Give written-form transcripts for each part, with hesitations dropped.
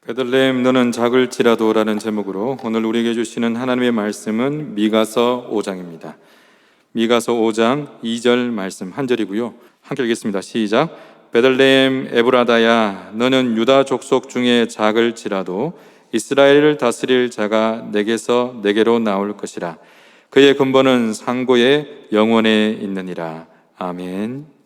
베들레헴 너는 작을지라도라는 제목으로 오늘 우리에게 주시는 하나님의 말씀은 미가서 5장입니다. 미가서 5장 2절 말씀 한 절이고요. 함께 읽겠습니다. 시작. 베들레헴 에브라다야 너는 유다 족속 중에 작을지라도 이스라엘을 다스릴 자가 내게서 내게로 나올 것이라. 그의 근본은 상고의 영원에 있느니라. 아멘.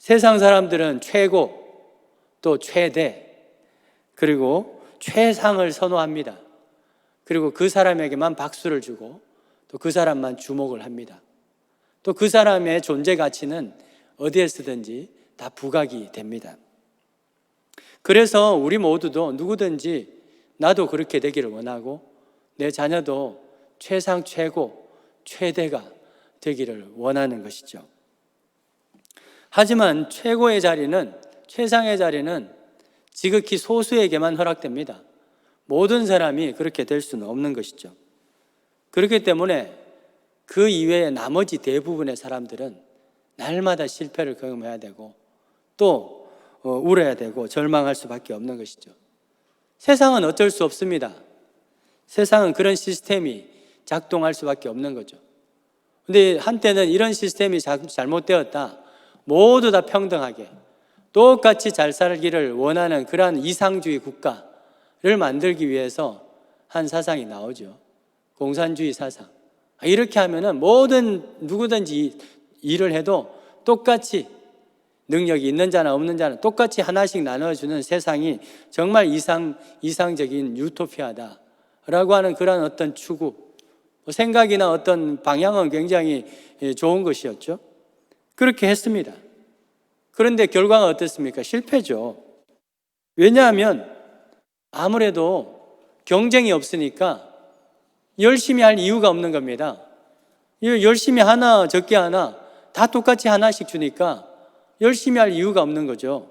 세상 사람들은 최고, 또 최대, 그리고 최상을 선호합니다. 그리고 그 사람에게만 박수를 주고 또 그 사람만 주목을 합니다. 또 그 사람의 존재 가치는 어디에 쓰든지 다 부각이 됩니다. 그래서 우리 모두도 누구든지 나도 그렇게 되기를 원하고 내 자녀도 최상, 최고, 최대가 되기를 원하는 것이죠. 하지만 최고의 자리는, 최상의 자리는 지극히 소수에게만 허락됩니다. 모든 사람이 그렇게 될 수는 없는 것이죠. 그렇기 때문에 그 이외의 나머지 대부분의 사람들은 날마다 실패를 경험해야 되고 또 울어야 되고 절망할 수밖에 없는 것이죠. 세상은 어쩔 수 없습니다. 세상은 그런 시스템이 작동할 수밖에 없는 거죠. 근데 한때는 이런 시스템이 잘못되었다. 모두 다 평등하게 똑같이 잘 살기를 원하는 그러한 이상주의 국가를 만들기 위해서 한 사상이 나오죠. 공산주의 사상. 이렇게 하면은 모든 누구든지 일을 해도 똑같이 능력이 있는 자나 없는 자는 똑같이 하나씩 나눠주는 세상이 정말 이상적인 유토피아다라고 하는 그런 어떤 추구, 생각이나 어떤 방향은 굉장히 좋은 것이었죠. 그렇게 했습니다. 그런데 결과가 어떻습니까? 실패죠. 왜냐하면 아무래도 경쟁이 없으니까 열심히 할 이유가 없는 겁니다. 열심히 하나 적게 하나 다 똑같이 하나씩 주니까 열심히 할 이유가 없는 거죠.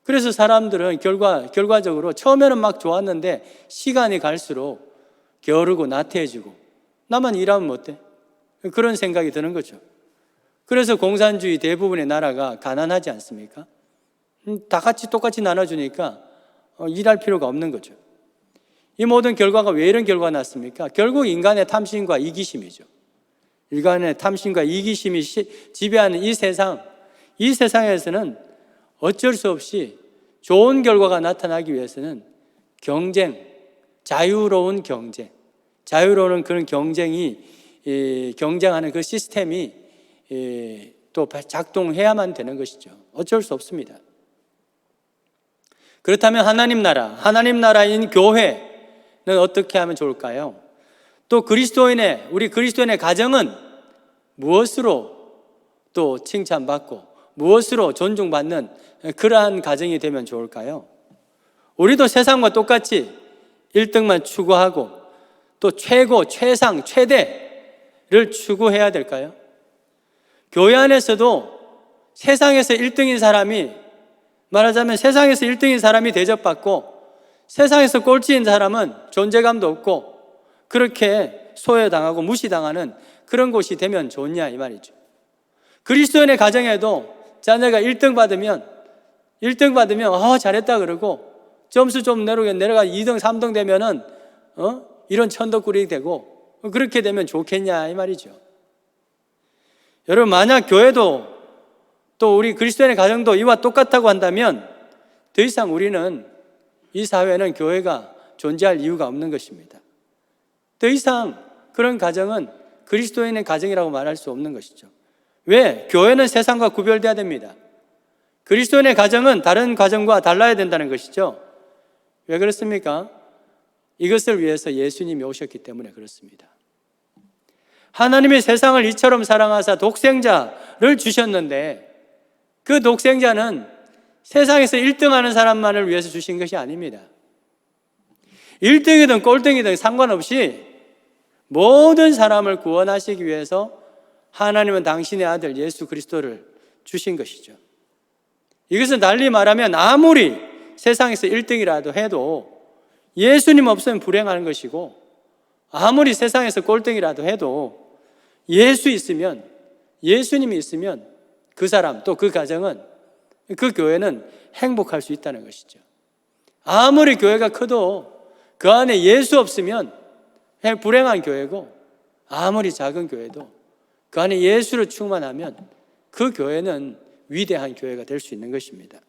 그래서 사람들은 결과적으로 처음에는 막 좋았는데 시간이 갈수록 게으르고 나태해지고 나만 일하면 어때? 그런 생각이 드는 거죠. 그래서 공산주의 대부분의 나라가 가난하지 않습니까? 다 같이 똑같이 나눠주니까 일할 필요가 없는 거죠. 이 모든 결과가 왜 이런 결과가 났습니까? 결국 인간의 탐심과 이기심이죠. 인간의 탐심과 이기심이 지배하는 이 세상에서는 어쩔 수 없이 좋은 결과가 나타나기 위해서는 자유로운 그런 경쟁하는 그 시스템이 또 작동해야만 되는 것이죠. 어쩔 수 없습니다. 그렇다면 하나님 나라인 교회는 어떻게 하면 좋을까요? 또 우리 그리스도인의 가정은 무엇으로 또 칭찬받고 무엇으로 존중받는 그러한 가정이 되면 좋을까요? 우리도 세상과 똑같이 1등만 추구하고 또 최고, 최상, 최대를 추구해야 될까요? 교회 안에서도 세상에서 1등인 사람이, 말하자면 세상에서 1등인 사람이 대접받고 세상에서 꼴찌인 사람은 존재감도 없고 그렇게 소외당하고 무시당하는 그런 곳이 되면 좋냐 이 말이죠. 그리스도인의 가정에도 자녀가 1등 받으면 잘했다 그러고 점수 좀 내려가 2등, 3등 되면은 이런 천덕꾸리 되고 그렇게 되면 좋겠냐 이 말이죠. 여러분, 만약 교회도 또 우리 그리스도인의 가정도 이와 똑같다고 한다면 더 이상 이 사회는 교회가 존재할 이유가 없는 것입니다. 더 이상 그런 가정은 그리스도인의 가정이라고 말할 수 없는 것이죠. 왜? 교회는 세상과 구별돼야 됩니다. 그리스도인의 가정은 다른 가정과 달라야 된다는 것이죠. 왜 그렇습니까? 이것을 위해서 예수님이 오셨기 때문에 그렇습니다. 하나님이 세상을 이처럼 사랑하사 독생자를 주셨는데 그 독생자는 세상에서 1등하는 사람만을 위해서 주신 것이 아닙니다. 1등이든 꼴등이든 상관없이 모든 사람을 구원하시기 위해서 하나님은 당신의 아들 예수 그리스도를 주신 것이죠. 이것은 달리 말하면 아무리 세상에서 1등이라도 해도 예수님 없으면 불행한 것이고, 아무리 세상에서 꼴등이라도 해도 예수님이 있으면 그 사람 또 그 가정은, 그 교회는 행복할 수 있다는 것이죠. 아무리 교회가 커도 그 안에 예수 없으면 불행한 교회고, 아무리 작은 교회도 그 안에 예수를 충만하면 그 교회는 위대한 교회가 될 수 있는 것입니다.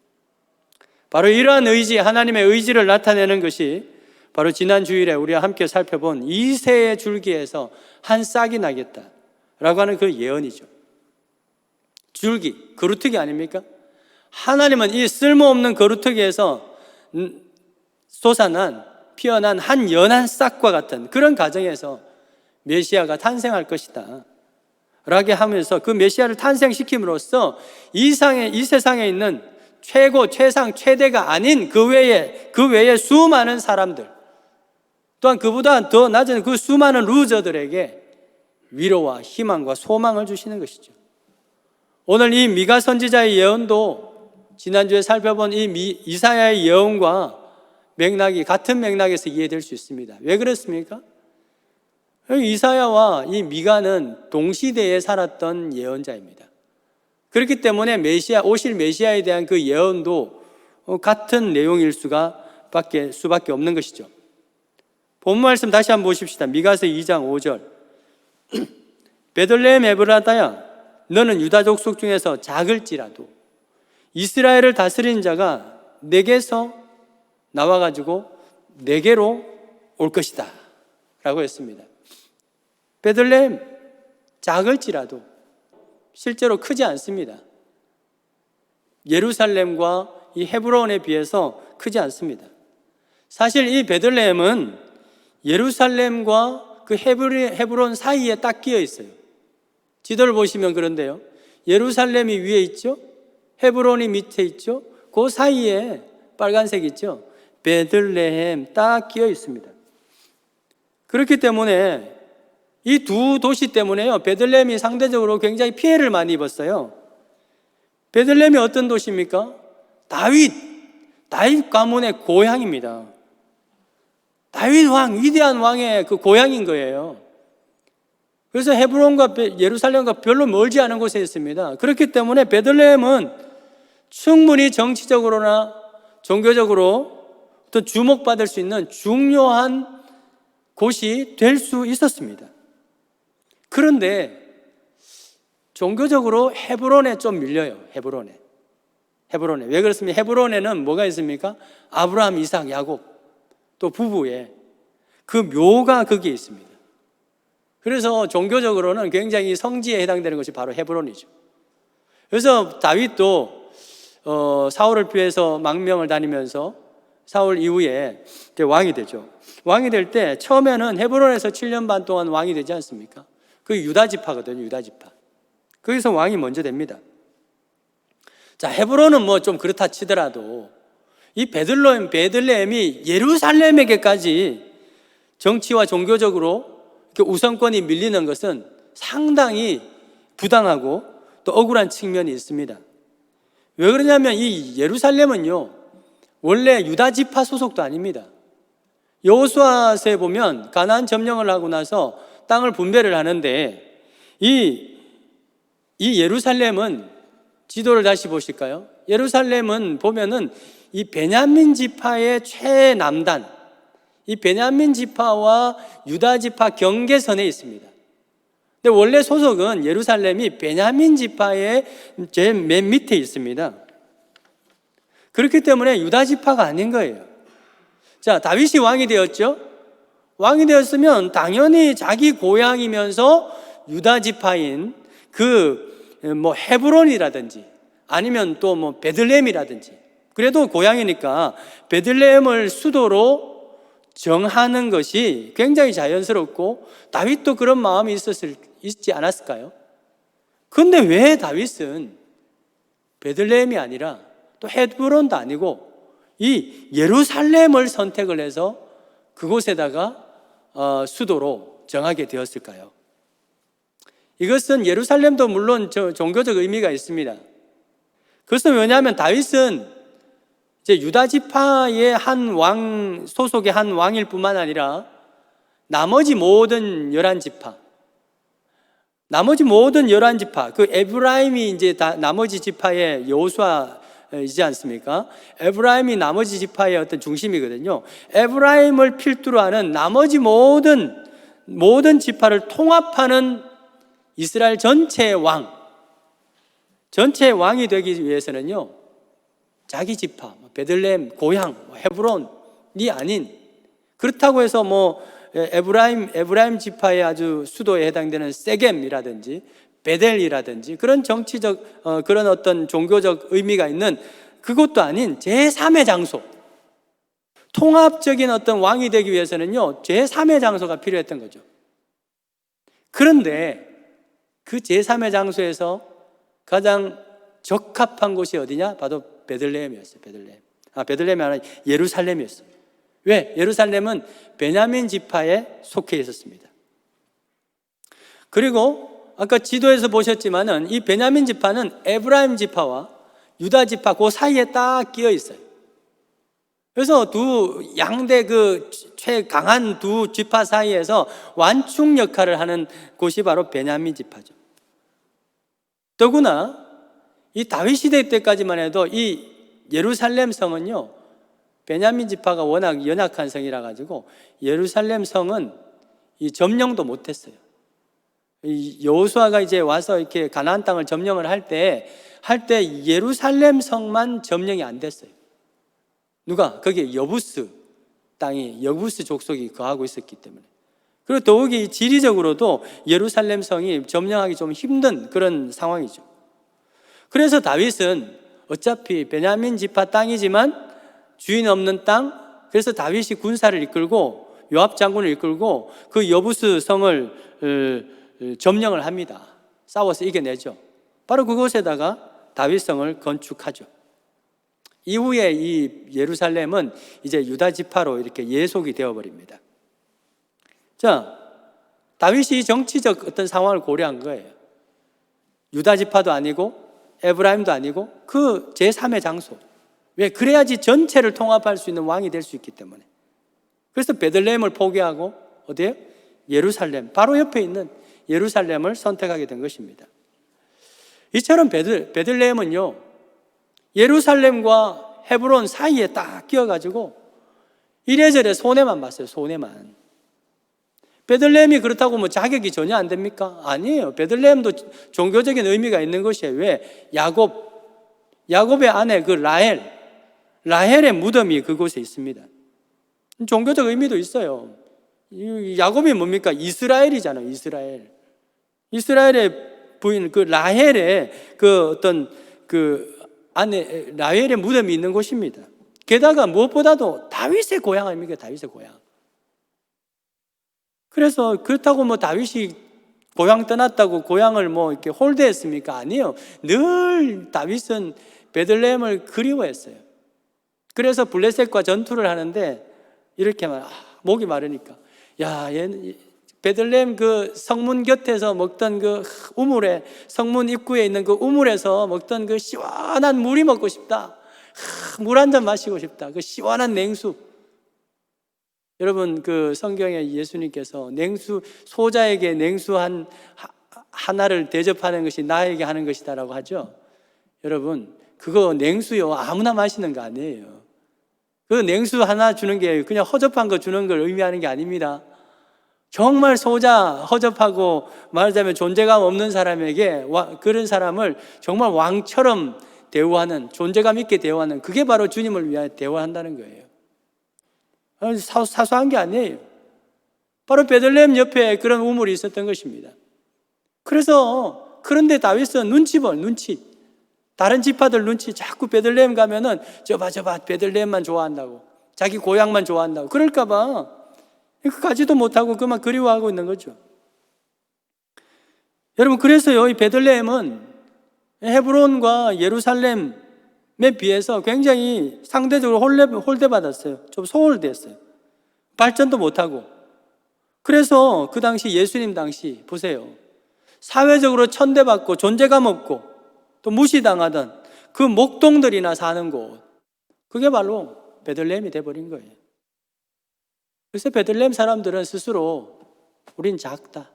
바로 이러한 의지, 하나님의 의지를 나타내는 것이 바로 지난 주일에 우리가 함께 살펴본 이새의 줄기에서 한 싹이 나겠다라고 하는 그 예언이죠. 줄기, 거루터기 아닙니까? 하나님은 이 쓸모없는 거루터기에서 피어난 한 연한 싹과 같은 그런 가정에서 메시아가 탄생할 것이다 라고 하면서 그 메시아를 탄생시킴으로써 이 세상에 있는 최고, 최상, 최대가 아닌 그 외에 수많은 사람들, 또한 그보다 더 낮은 그 수많은 루저들에게 위로와 희망과 소망을 주시는 것이죠. 오늘 이 미가 선지자의 예언도 지난주에 살펴본 이 이사야의 예언과 같은 맥락에서 이해될 수 있습니다. 왜 그렇습니까? 이사야와 이 미가는 동시대에 살았던 예언자입니다. 그렇기 때문에 오실 메시아에 대한 그 예언도 같은 내용일 수밖에 없는 것이죠. 본문 말씀 다시 한번 보십시다. 미가서 2장 5절. 베들레헴 에브라다야, 너는 유다 족속 중에서 작을지라도 이스라엘을 다스리는 자가 내게서 나와가지고 내게로 올 것이다 라고 했습니다. 베들레헴 작을지라도 실제로 크지 않습니다. 예루살렘과 이 헤브론에 비해서 크지 않습니다. 사실 이 베들레헴은 예루살렘과 그 헤브론 사이에 딱 끼어 있어요. 지도를 보시면 그런데요, 예루살렘이 위에 있죠, 헤브론이 밑에 있죠, 그 사이에 빨간색 있죠, 베들레헴 딱 끼어 있습니다. 그렇기 때문에 이 두 도시 때문에요, 베들레헴이 상대적으로 굉장히 피해를 많이 입었어요. 베들레헴이 어떤 도시입니까? 다윗 가문의 고향입니다. 다윗 왕, 위대한 왕의 그 고향인 거예요. 그래서 헤브론과 예루살렘과 별로 멀지 않은 곳에 있습니다. 그렇기 때문에 베들레헴은 충분히 정치적으로나 종교적으로 또 주목받을 수 있는 중요한 곳이 될 수 있었습니다. 그런데 종교적으로 헤브론에 좀 밀려요. 헤브론에. 왜 그렇습니까? 헤브론에는 뭐가 있습니까? 아브라함, 이삭, 야곱 또 부부의 그 묘가 거기에 있습니다. 그래서 종교적으로는 굉장히 성지에 해당되는 것이 바로 헤브론이죠. 그래서 다윗도 사울을 피해서 망명을 다니면서 사울 이후에 왕이 되죠. 왕이 될 때 처음에는 헤브론에서 7년 반 동안 왕이 되지 않습니까? 그게 유다 지파거든요. 유다 지파. 거기서 왕이 먼저 됩니다. 자, 헤브론은 뭐 좀 그렇다 치더라도 이 베들레헴이 예루살렘에게까지 정치와 종교적으로 이렇게 우선권이 밀리는 것은 상당히 부당하고 또 억울한 측면이 있습니다. 왜 그러냐면 이 예루살렘은요, 원래 유다 지파 소속도 아닙니다. 여호수아서에 보면 가나안 점령을 하고 나서 땅을 분배를 하는데 이 예루살렘은, 지도를 다시 보실까요? 예루살렘은 보면은 이 베냐민 지파의 최남단, 이 베냐민 지파와 유다 지파 경계선에 있습니다. 근데 원래 소속은 예루살렘이 베냐민 지파의 제일 맨 밑에 있습니다. 그렇기 때문에 유다 지파가 아닌 거예요. 자, 다윗이 왕이 되었죠? 왕이 되었으면 당연히 자기 고향이면서 유다 지파인 헤브론이라든지 아니면 또 뭐 베들레헴이라든지, 그래도 고향이니까 베들레헴을 수도로 정하는 것이 굉장히 자연스럽고 다윗도 그런 마음이 있지 않았을까요? 그런데 왜 다윗은 베들레헴이 아니라 또 헤브론도 아니고 이 예루살렘을 선택을 해서 그곳에다가 수도로 정하게 되었을까요? 이것은 예루살렘도 물론 종교적 의미가 있습니다. 그것은 왜냐하면 다윗은 이제 유다 지파의 한 왕, 소속의 한 왕일 뿐만 아니라 나머지 모든 11지파, 그 에브라임이 이제 다 나머지 지파의 여호수아이지 않습니까? 에브라임이 나머지 지파의 어떤 중심이거든요. 에브라임을 필두로 하는 나머지 모든 지파를 통합하는 이스라엘 전체의 왕이 되기 위해서는요, 자기 지파, 베들레헴, 고향, 헤브론이 아닌, 그렇다고 해서 에브라임 지파의 아주 수도에 해당되는 세겜이라든지 베델이라든지 그런 정치적 그런 어떤 종교적 의미가 있는 그것도 아닌 제3의 장소, 통합적인 어떤 왕이 되기 위해서는요, 제3의 장소가 필요했던 거죠. 그런데 그 제3의 장소에서 가장 적합한 곳이 어디냐? 바로 베들레헴이었어요. 베들레헴이 아니라 예루살렘이었어요. 왜? 예루살렘은 베냐민 지파에 속해 있었습니다. 그리고 아까 지도에서 보셨지만은 이 베냐민 지파는 에브라임 지파와 유다 지파 그 사이에 딱 끼어 있어요. 그래서 두 양대 그 최강한 두 지파 사이에서 완충 역할을 하는 곳이 바로 베냐민 지파죠. 더구나 이 다윗 시대 때까지만 해도 이 예루살렘 성은요, 베냐민 지파가 워낙 연약한 성이라 가지고 예루살렘 성은 이 점령도 못했어요. 이 여호수아가 이제 와서 이렇게 가나안 땅을 점령을 할 때 예루살렘 성만 점령이 안 됐어요. 누가? 거기에 여부스 족속이 거하고 있었기 때문에. 그리고 더욱이 지리적으로도 예루살렘 성이 점령하기 좀 힘든 그런 상황이죠. 그래서 다윗은 어차피 베냐민 지파 땅이지만 주인 없는 땅, 그래서 다윗이 군사를 이끌고 요압 장군을 이끌고 그 여부스 성을 점령을 합니다. 싸워서 이겨내죠. 바로 그곳에다가 다윗성을 건축하죠. 이후에 이 예루살렘은 이제 유다 지파로 이렇게 예속이 되어버립니다. 자, 다윗이 정치적 어떤 상황을 고려한 거예요. 유다 지파도 아니고 에브라임도 아니고 그 제3의 장소. 왜? 그래야지 전체를 통합할 수 있는 왕이 될 수 있기 때문에. 그래서 베들레헴을 포기하고 어디에요? 예루살렘, 바로 옆에 있는 예루살렘을 선택하게 된 것입니다. 이처럼 베들레헴은요, 예루살렘과 헤브론 사이에 딱 끼어가지고 이래저래 손해만 봤어요. 손해만. 베들레헴이 그렇다고 뭐 자격이 전혀 안 됩니까? 아니에요. 베들레헴도 종교적인 의미가 있는 것이에요. 왜? 야곱의 아내 그 라헬의 무덤이 그곳에 있습니다. 종교적 의미도 있어요. 야곱이 뭡니까? 이스라엘이잖아요. 이스라엘의 부인 그 라헬의 그 어떤 그 아내 라헬의 무덤이 있는 곳입니다. 게다가 무엇보다도 다윗의 고향 아닙니까? 다윗의 고향. 그래서 그렇다고 뭐 다윗이 고향 떠났다고 고향을 뭐 이렇게 홀대했습니까? 아니에요. 늘 다윗은 베들레헴을 그리워했어요. 그래서 블레셋과 전투를 하는데 이렇게 목이 마르니까 베들레헴 그 성문 곁에서 먹던 그 우물에, 성문 입구에 있는 그 우물에서 먹던 그 시원한 물이 먹고 싶다. 물 한 잔 마시고 싶다. 그 시원한 냉수. 여러분, 그 성경에 예수님께서 소자에게 냉수 하나를 대접하는 것이 나에게 하는 것이다라고 하죠. 여러분, 그거 냉수요, 아무나 마시는 거 아니에요. 그 냉수 하나 주는 게 그냥 허접한 거 주는 걸 의미하는 게 아닙니다. 정말 허접하고 말하자면 존재감 없는 사람에게 그런 사람을 정말 왕처럼 대우하는, 존재감 있게 대우하는, 그게 바로 주님을 위하여 대우한다는 거예요. 사소한 게 아니에요. 바로 베들레헴 옆에 그런 우물이 있었던 것입니다. 그런데 다윗은 눈치 다른 지파들 눈치, 자꾸 베들레헴 가면은 저봐 베들레헴만 좋아한다고, 자기 고향만 좋아한다고, 그럴까봐 가지도 못하고 그만 그리워하고 있는 거죠. 여러분, 그래서요, 이 베들레헴은 헤브론과 예루살렘에 비해서 굉장히 상대적으로 홀대받았어요. 좀 소홀됐어요. 발전도 못하고. 그래서 그 당시 예수님 당시 보세요. 사회적으로 천대받고 존재감 없고 또 무시당하던 그 목동들이나 사는 곳, 그게 바로 베들레헴이 돼버린 거예요. 그래서 베들레헴 사람들은 스스로 우린 작다,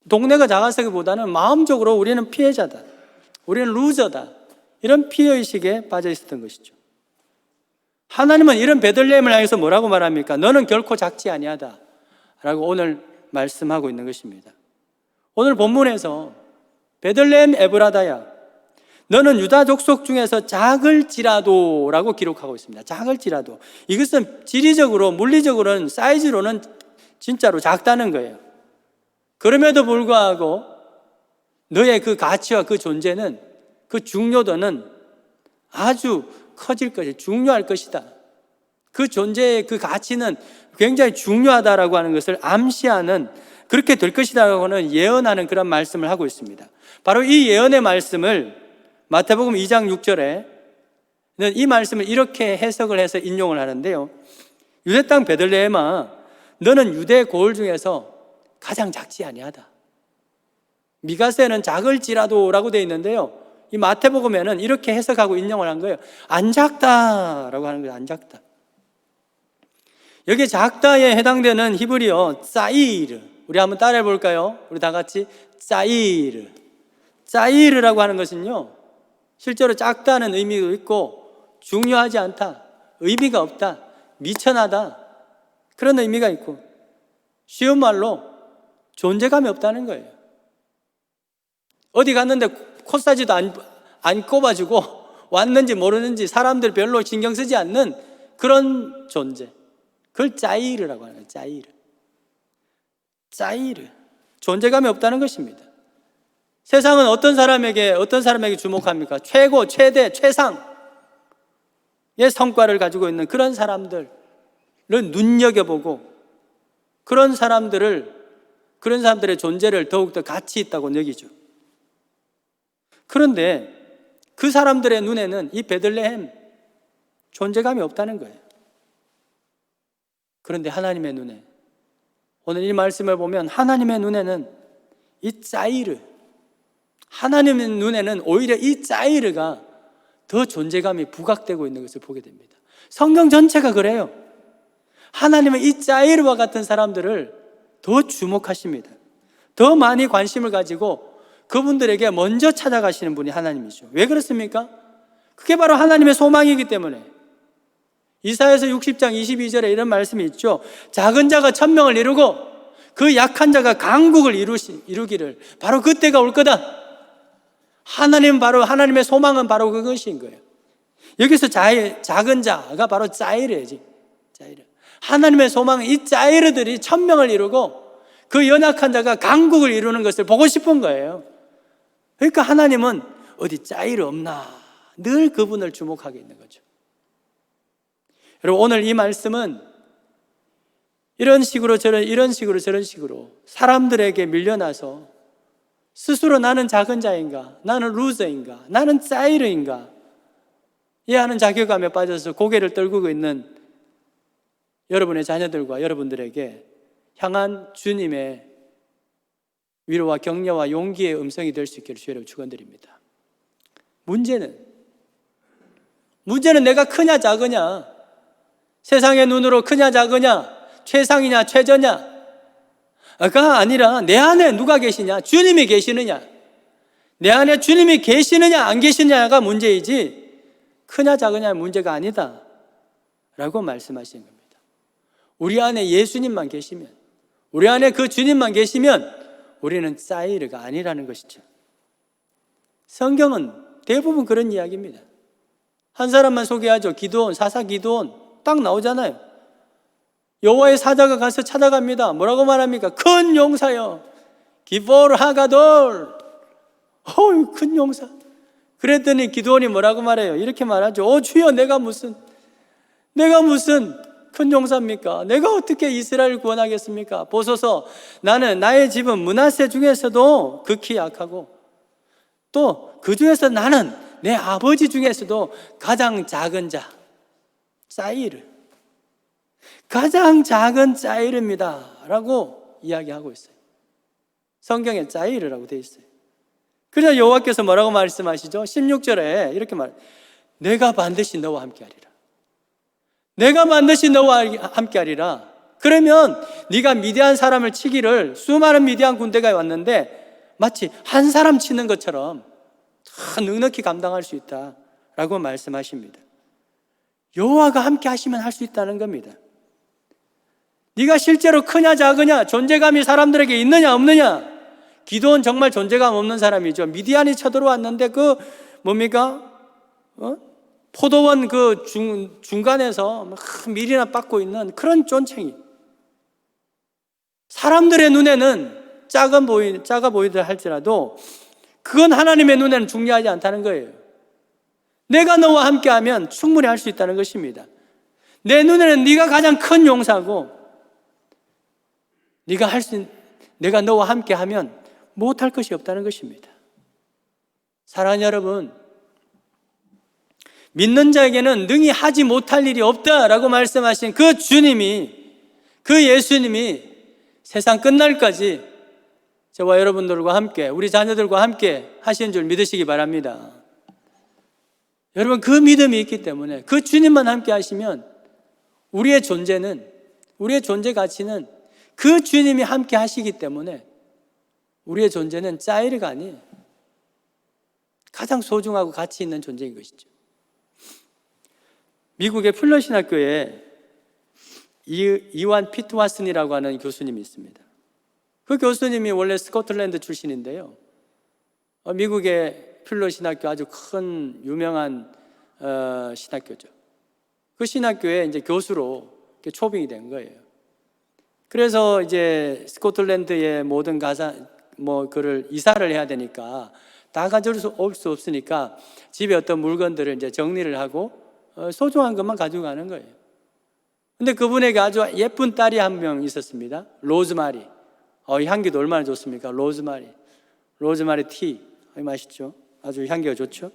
동네가 작아서기보다는 마음적으로 우리는 피해자다, 우리는 루저다, 이런 피해의식에 빠져 있었던 것이죠. 하나님은 이런 베들레헴을 향해서 뭐라고 말합니까? 너는 결코 작지 아니하다 라고 오늘 말씀하고 있는 것입니다. 오늘 본문에서 베들레헴 에브라다야, 너는 유다 족속 중에서 작을지라도 라고 기록하고 있습니다. 작을지라도. 이것은 지리적으로, 물리적으로는, 사이즈로는 진짜로 작다는 거예요. 그럼에도 불구하고 너의 그 가치와 그 존재는, 그 중요도는 아주 커질 것이다, 중요할 것이다. 그 존재의 그 가치는 굉장히 중요하다라고 하는 것을 암시하는, 그렇게 될 것이라고 하는 예언하는 그런 말씀을 하고 있습니다. 바로 이 예언의 말씀을 마태복음 2장 6절에 이 말씀을 이렇게 해석을 해서 인용을 하는데요. 유대 땅 베들레헴아, 너는 유대 고을 중에서 가장 작지 아니하다. 미가세는 작을지라도 라고 되어 있는데요, 이 마태복음에는 이렇게 해석하고 인용을 한 거예요. 안 작다라고 하는 거예요. 안 작다. 여기 작다에 해당되는 히브리어 짜이르, 우리 한번 따라해 볼까요? 우리 다 같이 짜이르. 짜이르라고 하는 것은요, 실제로 작다는 의미도 있고 중요하지 않다, 의미가 없다, 미천하다, 그런 의미가 있고, 쉬운 말로 존재감이 없다는 거예요. 어디 갔는데 코사지도 안 꼽아주고 왔는지 모르는지 사람들 별로 신경 쓰지 않는 그런 존재, 그걸 짜이르라고 하는 거예요. 짜이르. 짜이르, 존재감이 없다는 것입니다. 세상은 어떤 사람에게 주목합니까? 최고, 최대, 최상의 성과를 가지고 있는 그런 사람들을 눈여겨보고 그런 사람들의 존재를 더욱더 가치 있다고 여기죠. 그런데 그 사람들의 눈에는 이 베들레헴 존재감이 없다는 거예요. 그런데 하나님의 눈에, 오늘 이 말씀을 보면 하나님의 눈에는 이 짜이르, 하나님의 눈에는 오히려 이 짜이르가 더 존재감이 부각되고 있는 것을 보게 됩니다. 성경 전체가 그래요. 하나님은 이 짜이르와 같은 사람들을 더 주목하십니다. 더 많이 관심을 가지고 그분들에게 먼저 찾아가시는 분이 하나님이죠. 왜 그렇습니까? 그게 바로 하나님의 소망이기 때문에. 이사야서 60장 22절에 이런 말씀이 있죠. 작은 자가 천명을 이루고 그 약한 자가 강국을 이루기를, 바로 그때가 올 거다. 하나님의 소망은 바로 그것인 거예요. 여기서 작은 자가 바로 짜이르지. 짜이르. 하나님의 소망은 이 짜이르들이 천명을 이루고 그 연약한 자가 강국을 이루는 것을 보고 싶은 거예요. 그러니까 하나님은 어디 짜이르 없나 늘 그분을 주목하게 있는 거죠. 여러분, 오늘 이 말씀은 이런 식으로 저런 식으로 사람들에게 밀려나서 스스로 나는 작은 자인가, 나는 루저인가, 나는 짜이르인가 이해하는 자괴감에 빠져서 고개를 떨구고 있는 여러분의 자녀들과 여러분들에게 향한 주님의 위로와 격려와 용기의 음성이 될 수 있기를 주여 축원드립니다. 문제는 내가 크냐 작으냐, 세상의 눈으로 크냐 작으냐, 최상이냐 최저냐가 아니라 내 안에 누가 계시냐, 주님이 계시느냐, 내 안에 주님이 계시느냐 안 계시느냐가 문제이지 크냐 작으냐의 문제가 아니다 라고 말씀하시는 겁니다. 우리 안에 예수님만 계시면, 우리 안에 그 주님만 계시면 우리는 짜이르가 아니라는 것이죠. 성경은 대부분 그런 이야기입니다. 한 사람만 소개하죠. 기드온, 사사 기드온 딱 나오잖아요. 여호와의 사자가 가서 찾아갑니다. 뭐라고 말합니까? 큰 용사요, 기보르 하가돌. 어휴, 큰 용사. 그랬더니 기드온이 뭐라고 말해요? 이렇게 말하죠. 주여, 내가 무슨 큰 용사입니까? 내가 어떻게 이스라엘을 구원하겠습니까? 보소서, 나의 집은 므낫세 중에서도 극히 약하고 또 그 중에서 나는 내 아버지 중에서도 가장 작은 자, 짜이르, 가장 작은 짜이르입니다 라고 이야기하고 있어요. 성경에 짜이르라고 되어 있어요. 그래서 여호와께서 뭐라고 말씀하시죠? 16절에 이렇게 말해요. 내가 반드시 너와 함께하리라. 내가 반드시 너와 함께하리라. 그러면 네가 미디안 사람을 치기를, 수많은 미디안 군대가 왔는데 마치 한 사람 치는 것처럼 다 넉넉히 감당할 수 있다라고 말씀하십니다. 여호와가 함께 하시면 할 수 있다는 겁니다. 네가 실제로 크냐 작으냐, 존재감이 사람들에게 있느냐 없느냐. 기드온 정말 존재감 없는 사람이죠. 미디안이 쳐들어왔는데 포도원 중간에서 막 밀이나 빻고 있는 그런 쫀챙이. 사람들의 눈에는 작아 보이다 할지라도 그건 하나님의 눈에는 중요하지 않다는 거예요. 내가 너와 함께하면 충분히 할 수 있다는 것입니다. 내 눈에는 네가 가장 큰 용사고, 내가 너와 함께하면 못할 것이 없다는 것입니다. 사랑하는 여러분, 믿는 자에게는 능히 하지 못할 일이 없다라고 말씀하신 그 주님이, 그 예수님이 세상 끝날까지 저와 여러분들과 함께, 우리 자녀들과 함께 하시는 줄 믿으시기 바랍니다. 여러분, 그 믿음이 있기 때문에 그 주님만 함께 하시면 우리의 존재 가치는 그 주님이 함께 하시기 때문에 우리의 존재는 짜이르가 아니에요. 가장 소중하고 가치 있는 존재인 것이죠. 미국의 플러신학교에 이완 피트와슨이라고 하는 교수님이 있습니다. 그 교수님이 원래 스코틀랜드 출신인데요, 미국의 필러 신학교 아주 큰 유명한 신학교죠. 그 신학교에 이제 교수로 초빙이 된 거예요. 그래서 이제 스코틀랜드의 모든 그를 이사를 해야 되니까 다 가져올 수 없으니까 집에 어떤 물건들을 이제 정리를 하고 소중한 것만 가지고 가는 거예요. 근데 그분에게 아주 예쁜 딸이 한 명 있었습니다. 로즈마리. 이 향기도 얼마나 좋습니까? 로즈마리 티. 맛있죠? 아주 향기가 좋죠?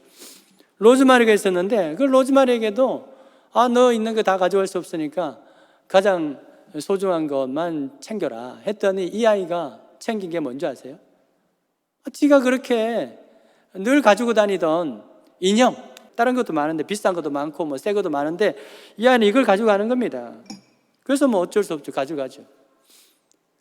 로즈마리가 있었는데 그 로즈마리에게도 너 있는 거 다 가져갈 수 없으니까 가장 소중한 것만 챙겨라 했더니 이 아이가 챙긴 게 뭔지 아세요? 지가 그렇게 늘 가지고 다니던 인형, 다른 것도 많은데 비싼 것도 많고 뭐 새 것도 많은데 이 아이는 이걸 가지고 가는 겁니다. 그래서 뭐 어쩔 수 없죠. 가져가죠.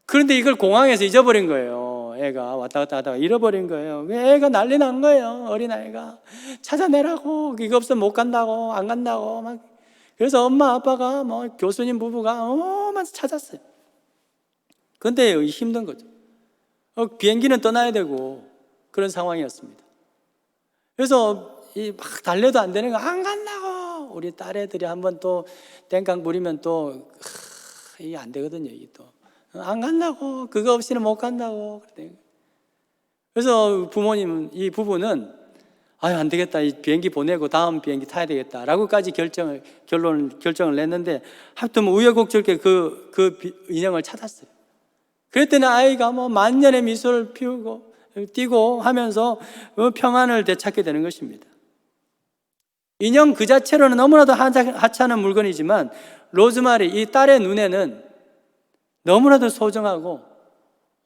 그런데 이걸 공항에서 잊어버린 거예요. 애가 왔다 갔다 하다가 잃어버린 거예요. 애가 난리 난 거예요. 어린아이가 찾아내라고, 이거 없으면 못 간다고, 안 간다고 막. 그래서 엄마 아빠가 뭐 교수님 부부가 막 찾았어요. 근데 힘든 거죠. 비행기는 떠나야 되고 그런 상황이었습니다. 그래서 막 달려도 안 되는 거, 안 간다고. 우리 딸애들이 한번 또 땡깡 부리면 또 이게 안 되거든요. 이게 또 안 간다고, 그거 없이는 못 간다고. 그래서 이 부부는 안 되겠다, 이 비행기 보내고 다음 비행기 타야 되겠다라고까지 결정을 냈는데 하여튼 우여곡절게 그 인형을 찾았어요. 그랬더니 아이가 뭐 만년의 미소를 띄고 하면서 평안을 되찾게 되는 것입니다. 인형 그 자체로는 너무나도 하찮은 물건이지만 로즈마리, 이 딸의 눈에는 너무나도 소중하고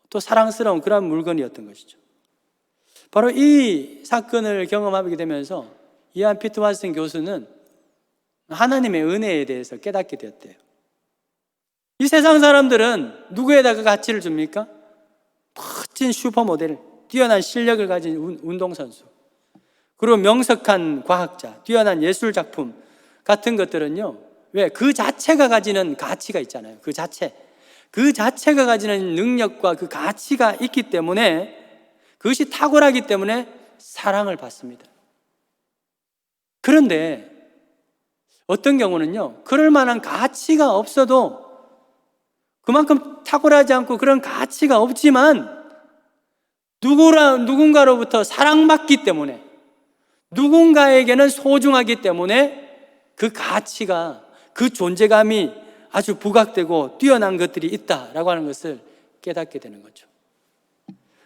또 사랑스러운 그런 물건이었던 것이죠. 바로 이 사건을 경험하게 되면서 이안 피터 왓슨 교수는 하나님의 은혜에 대해서 깨닫게 되었대요. 이 세상 사람들은 누구에다가 가치를 줍니까? 멋진 슈퍼모델, 뛰어난 실력을 가진 운동선수, 그리고 명석한 과학자, 뛰어난 예술작품 같은 것들은요, 왜? 그 자체가 가지는 가치가 있잖아요. 그 자체가 가지는 능력과 그 가치가 있기 때문에, 그것이 탁월하기 때문에 사랑을 받습니다. 그런데 어떤 경우는요, 그럴 만한 가치가 없어도 그만큼 탁월하지 않고 그런 가치가 없지만 누군가로부터 사랑받기 때문에, 누군가에게는 소중하기 때문에 그 가치가, 그 존재감이 아주 부각되고 뛰어난 것들이 있다라고 하는 것을 깨닫게 되는 거죠.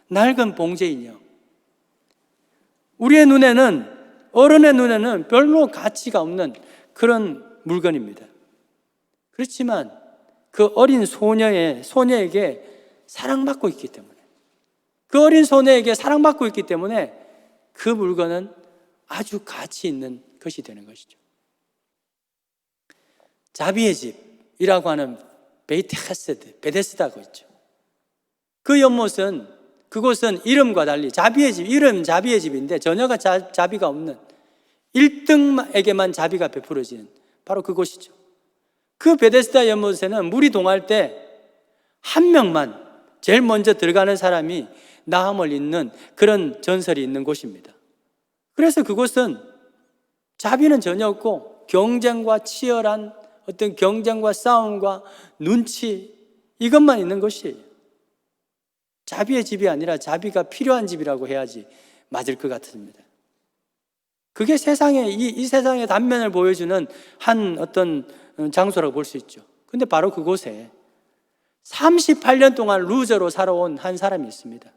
낡은 봉제 인형, 우리의 눈에는, 어른의 눈에는 별로 가치가 없는 그런 물건입니다. 그렇지만 그 어린 소녀에게 사랑받고 있기 때문에, 그 어린 소녀에게 사랑받고 있기 때문에 그 물건은 아주 가치 있는 것이 되는 것이죠. 자비의 집이라고 하는 베이트 헤세드, 베데스다가 있죠. 그 연못은, 그곳은 이름과 달리 자비의 집, 이름 자비의 집인데 전혀가 자비가 없는, 1등에게만 자비가 베풀어지는 바로 그곳이죠. 그 베데스다 연못에는 물이 동할 때 한 명만, 제일 먼저 들어가는 사람이 나음을 잇는 그런 전설이 있는 곳입니다. 그래서 그곳은 자비는 전혀 없고 경쟁과 치열한 어떤 경쟁과 싸움과 눈치, 이것만 있는 것이에요. 자비의 집이 아니라 자비가 필요한 집이라고 해야지 맞을 것 같습니다. 그게 이 세상의 단면을 보여주는 한 어떤 장소라고 볼 수 있죠. 근데 바로 그곳에 38년 동안 루저로 살아온 한 사람이 있습니다.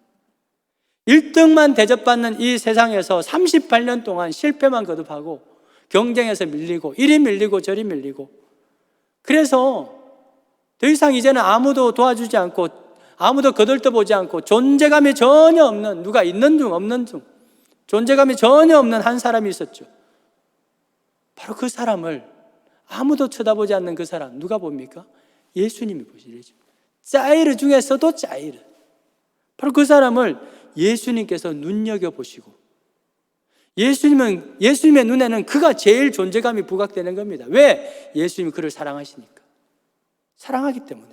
1등만 대접받는 이 세상에서 38년 동안 실패만 거듭하고 경쟁에서 밀리고, 이리 밀리고 저리 밀리고, 그래서 더 이상 이제는 아무도 도와주지 않고 아무도 거들떠보지 않고 존재감이 전혀 없는, 누가 있는 중 없는 중 존재감이 전혀 없는 한 사람이 있었죠. 바로 그 사람을, 아무도 쳐다보지 않는 그 사람, 누가 봅니까? 예수님이 보시죠. 자이르 중에서도 자이르, 바로 그 사람을 예수님께서 눈여겨보시고, 예수님의 눈에는 그가 제일 존재감이 부각되는 겁니다. 왜? 예수님이 그를 사랑하시니까, 사랑하기 때문에.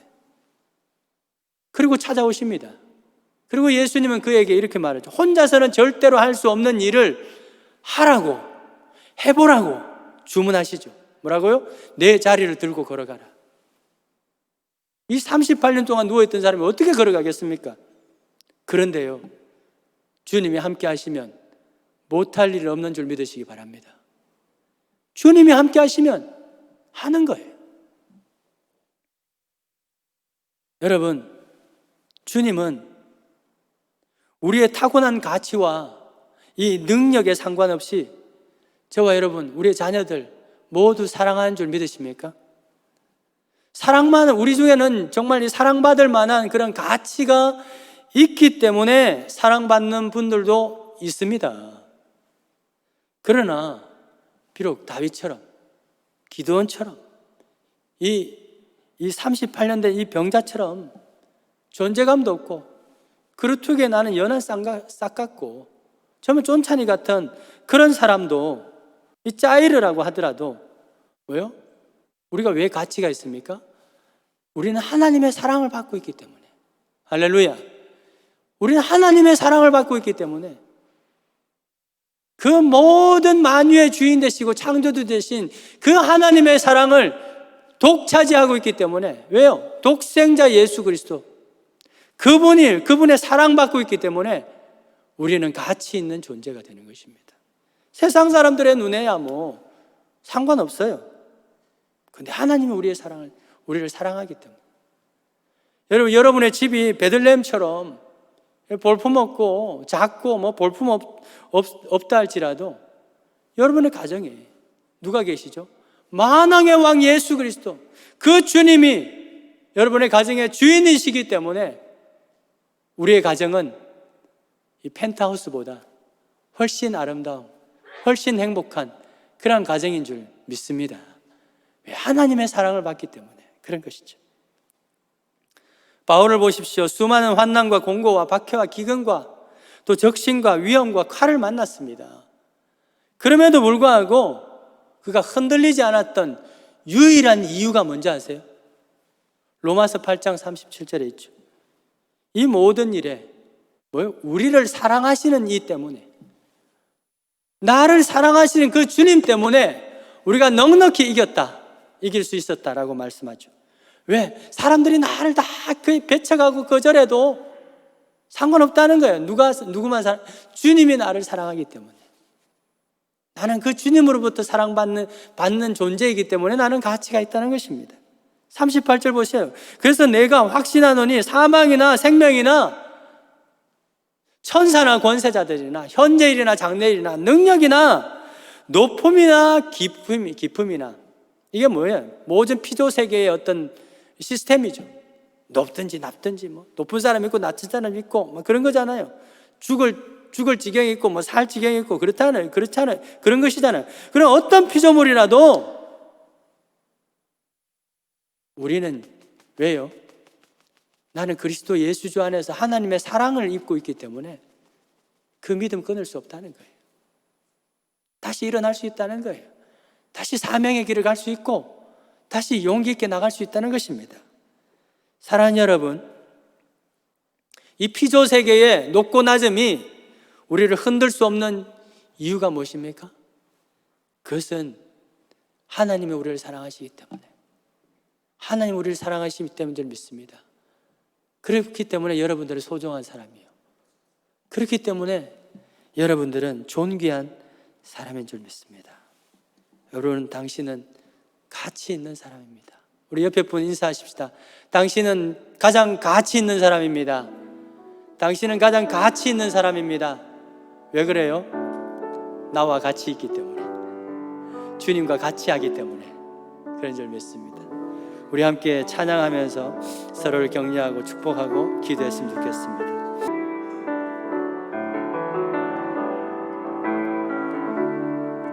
그리고 찾아오십니다. 그리고 예수님은 그에게 이렇게 말하죠. 혼자서는 절대로 할 수 없는 일을 하라고, 해보라고 주문하시죠. 뭐라고요? 내 자리를 들고 걸어가라. 이 38년 동안 누워있던 사람이 어떻게 걸어가겠습니까? 그런데요, 주님이 함께 하시면 못할 일 없는 줄 믿으시기 바랍니다. 주님이 함께 하시면 하는 거예요. 여러분, 주님은 우리의 타고난 가치와 이 능력에 상관없이 저와 여러분, 우리의 자녀들 모두 사랑하는 줄 믿으십니까? 사랑만, 우리 중에는 정말 이 사랑받을 만한 그런 가치가 있기 때문에 사랑받는 분들도 있습니다. 그러나 비록 다윗처럼, 기드온처럼, 이 38년 된 이 병자처럼 존재감도 없고 그루트기에 나는 연한 싹 같고 정말 쫀찬이 같은 그런 사람도 이 짜이르라고 하더라도 뭐요? 우리가 왜 가치가 있습니까? 우리는 하나님의 사랑을 받고 있기 때문에. 할렐루야. 우리는 하나님의 사랑을 받고 있기 때문에 그 모든 만유의 주인 되시고 창조주 되신 그 하나님의 사랑을 독차지하고 있기 때문에. 왜요? 독생자 예수 그리스도 그분의 사랑받고 있기 때문에 우리는 가치 있는 존재가 되는 것입니다. 세상 사람들의 눈에야 뭐 상관없어요. 근데 하나님은 우리를 사랑하기 때문에. 여러분의 집이 베들레헴처럼 볼품없고 작고 뭐 볼품 없다 할지라도 여러분의 가정에 누가 계시죠? 만왕의 왕 예수 그리스도, 그 주님이 여러분의 가정의 주인이시기 때문에 우리의 가정은 이 펜트하우스보다 훨씬 아름다운, 훨씬 행복한 그런 가정인 줄 믿습니다. 왜? 하나님의 사랑을 받기 때문에 그런 것이죠. 바울을 보십시오. 수많은 환난과 공고와 박해와 기근과 또 적신과 위험과 칼을 만났습니다. 그럼에도 불구하고 그가 흔들리지 않았던 유일한 이유가 뭔지 아세요? 로마서 8장 37절에 있죠. 이 모든 일에 뭐요? 우리를 사랑하시는 이 때문에, 나를 사랑하시는 그 주님 때문에 우리가 넉넉히 이길 수 있었다라고 말씀하죠. 왜? 사람들이 나를 다 배척하고 거절해도 상관없다는 거예요. 누구만 주님이 나를 사랑하기 때문에. 나는 그 주님으로부터 받는 존재이기 때문에 나는 가치가 있다는 것입니다. 38절 보세요. 그래서 내가 확신하노니 사망이나 생명이나 천사나 권세자들이나 현재일이나 장래일이나 능력이나 높음이나 깊음이나 이게 뭐예요? 모든 피조 세계의 어떤 시스템이죠. 높든지 낮든지 뭐 높은 사람 있고 낮은 사람 있고 뭐 그런 거잖아요. 죽을 지경이 있고 뭐 살 지경이 있고 그렇잖아요. 그런 것이잖아요. 그럼 어떤 피조물이라도 우리는 왜요? 나는 그리스도 예수 주 안에서 하나님의 사랑을 입고 있기 때문에 그 믿음 끊을 수 없다는 거예요. 다시 일어날 수 있다는 거예요. 다시 사명의 길을 갈 수 있고 다시 용기 있게 나갈 수 있다는 것입니다. 사랑하는 여러분, 이 피조 세계의 높고 낮음이 우리를 흔들 수 없는 이유가 무엇입니까? 그것은 하나님이 우리를 사랑하시기 때문에, 하나님 우리를 사랑하시기 때문에 믿습니다. 그렇기 때문에 여러분들은 소중한 사람이에요. 그렇기 때문에 여러분들은 존귀한 사람인 줄 믿습니다. 여러분, 당신은 가치 있는 사람입니다. 우리 옆에 분 인사하십시다. 당신은 가장 가치 있는 사람입니다. 당신은 가장 가치 있는 사람입니다. 왜 그래요? 나와 같이 있기 때문에, 주님과 같이 하기 때문에 그런 줄 믿습니다. 우리 함께 찬양하면서 서로를 격려하고 축복하고 기도했으면 좋겠습니다.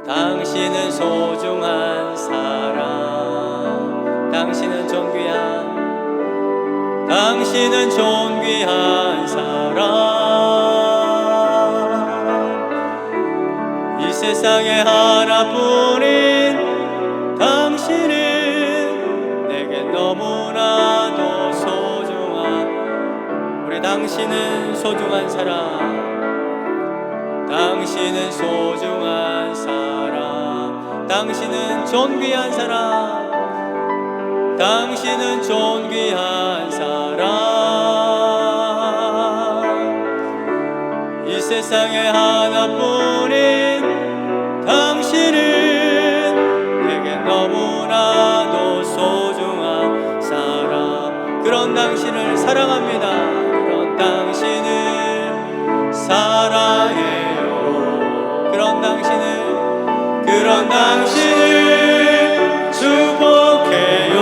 당신은 소중한 사람, 당신은 존귀한 사람. 이 세상에 하나뿐인 당신은 내게 너무나도 소중한, 우리 당신은 소중한 사람, 당신은 소중한 사람, 당신은 존귀한 사람. 당신은 존귀한 사람, 이 세상에 하나뿐인 당신은 내게 너무나도 소중한 사람. 그런 당신을 사랑합니다. 그런 당신을 사랑해요. 그런 당신을 축복해요.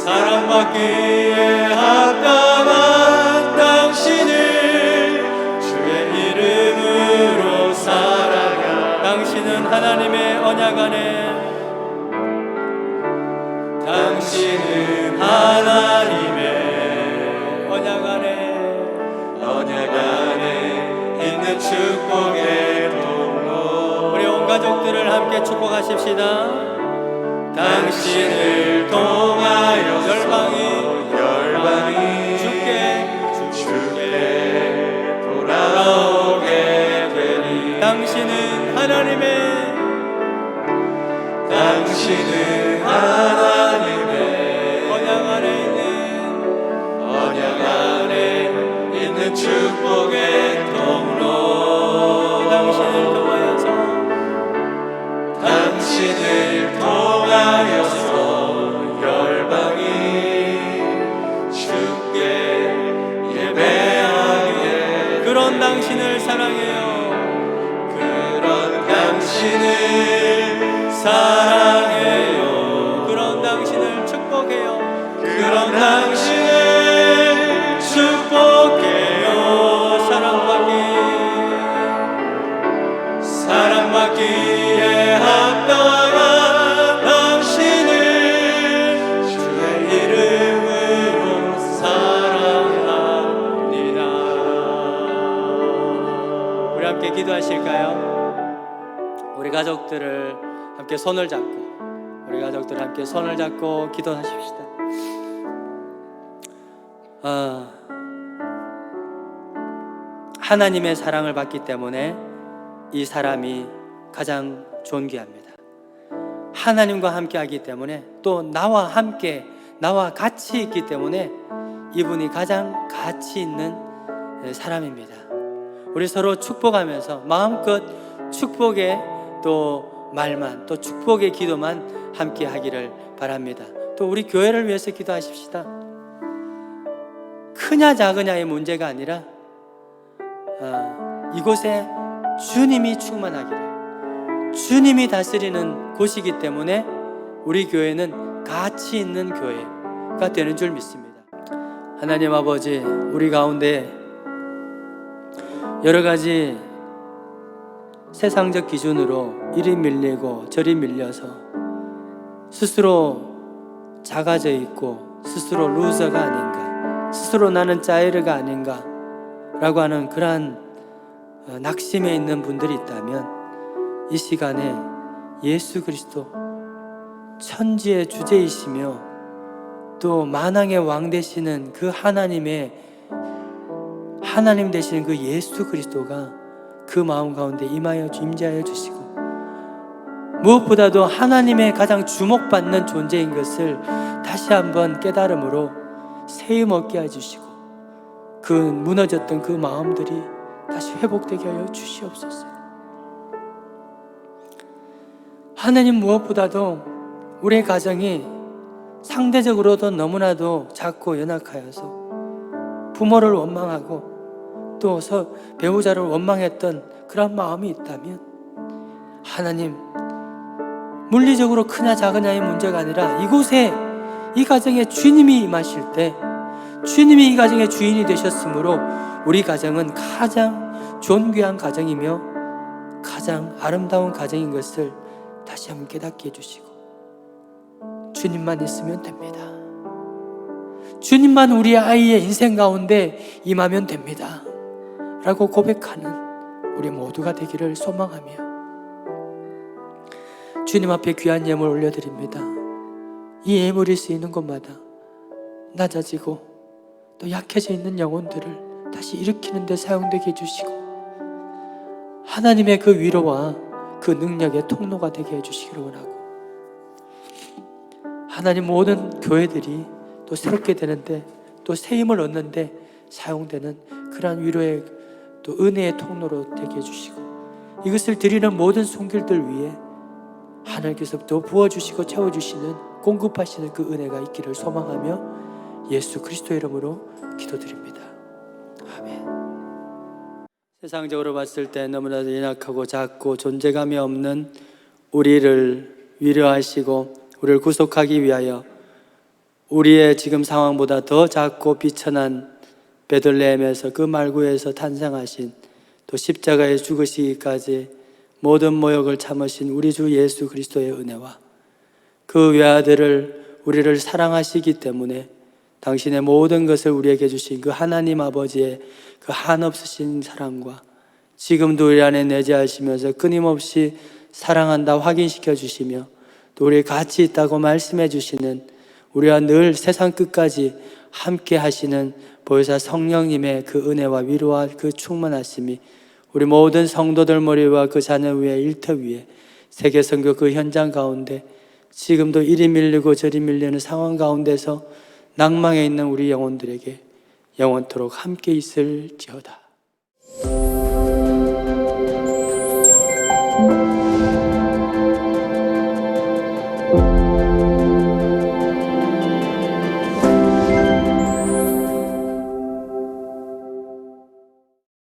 사랑받기에 합당한 당신을 주의 이름으로 사랑하. 당신은 하나님의 언약 안에, 당신은 하나님의 언약 안에 있는 축복의 통로. 우리 온 가족들을 함께 축복하십시다. 당신을 통하여 열방이 주께 돌아오게 되리. 당신은 하나님의 언약 안에 있는 축복의 통로. 당신을 통하여서 열방이 주께 예배하게. 그런 당신을 사랑해요. 그런 당신을 사랑해요. 그런 당신을 축복해요. 그런 당신을 축복해요. 사랑받기에 합당한 당신을 주의 이름으로 사랑합니다. 우리 함께 기도하실까요? 우리 가족들을 함께 손을 잡고 기도하십시다. 하나님의 사랑을 받기 때문에 이 사람이 가장 존귀합니다. 하나님과 함께 하기 때문에, 또 나와 같이 있기 때문에 이분이 가장 가치 있는 사람입니다. 우리 서로 축복하면서 마음껏 축복의 또 말만, 또 축복의 기도만 함께 하기를 바랍니다. 또 우리 교회를 위해서 기도하십시다. 크냐 작으냐의 문제가 아니라 이곳에 주님이 충만하기를, 주님이 다스리는 곳이기 때문에 우리 교회는 가치 있는 교회가 되는 줄 믿습니다. 하나님 아버지, 우리 가운데 여러 가지 세상적 기준으로 이리 밀리고 저리 밀려서 스스로 작아져 있고 스스로 루저가 아닌가, 스스로 나는 짜이르가 아닌가 라고 하는 그러한 낙심에 있는 분들이 있다면 이 시간에 예수 그리스도, 천지의 주제이시며 또 만왕의 왕 되시는 그 하나님 되시는 그 예수 그리스도가 그 마음 가운데 임재하여 주시고, 무엇보다도 하나님의 가장 주목받는 존재인 것을 다시 한번 깨달음으로 세임 얻게 해주시고, 그 무너졌던 그 마음들이 다시 회복되게 하여 주시옵소서. 하나님, 무엇보다도 우리의 가정이 상대적으로도 너무나도 작고 연약하여서 부모를 원망하고 또 배우자를 원망했던 그런 마음이 있다면, 하나님, 물리적으로 크냐 작으냐의 문제가 아니라 이곳에 이 가정에 주님이 임하실 때 주님이 이 가정의 주인이 되셨으므로 우리 가정은 가장 존귀한 가정이며 가장 아름다운 가정인 것을 다시 한번 깨닫게 해주시고, 주님만 있으면 됩니다. 주님만 우리 아이의 인생 가운데 임하면 됩니다 라고 고백하는 우리 모두가 되기를 소망하며 주님 앞에 귀한 예물 올려드립니다. 이 예물이 쓰이는 곳마다 낮아지고 또 약해져 있는 영혼들을 다시 일으키는 데 사용되게 해주시고, 하나님의 그 위로와 그 능력의 통로가 되게 해주시기를 원하고, 하나님 모든 교회들이 또 새롭게 되는데 또 새 힘을 얻는데 사용되는 그러한 위로의 또 은혜의 통로로 되게 해주시고 이것을 드리는 모든 손길들 위해 하나님께서부터 부어주시고 채워주시는 공급하시는 그 은혜가 있기를 소망하며 예수 그리스도의 이름으로 기도드립니다. 아멘. 세상적으로 봤을 때 너무나도 연약하고 작고 존재감이 없는 우리를 위로하시고 우리를 구속하기 위하여 우리의 지금 상황보다 더 작고 비천한 베들레헴에서 그 말구에서 탄생하신 또 십자가에 죽으시기까지 모든 모욕을 참으신 우리 주 예수 그리스도의 은혜와 그 외아들을 우리를 사랑하시기 때문에 당신의 모든 것을 우리에게 주신 그 하나님 아버지의 그 한없으신 사랑과 지금도 우리 안에 내재하시면서 끊임없이 사랑한다 확인시켜 주시며 또 우리 같이 있다고 말씀해 주시는 우리와 늘 세상 끝까지 함께 하시는 보혜사 성령님의 그 은혜와 위로와 그 충만하심이 우리 모든 성도들 머리와 그 자녀 위에 일터 위에 세계선교 그 현장 가운데 지금도 이리 밀리고 저리 밀리는 상황 가운데서 낭망해 있는 우리 영혼들에게 영원토록 함께 있을지어다.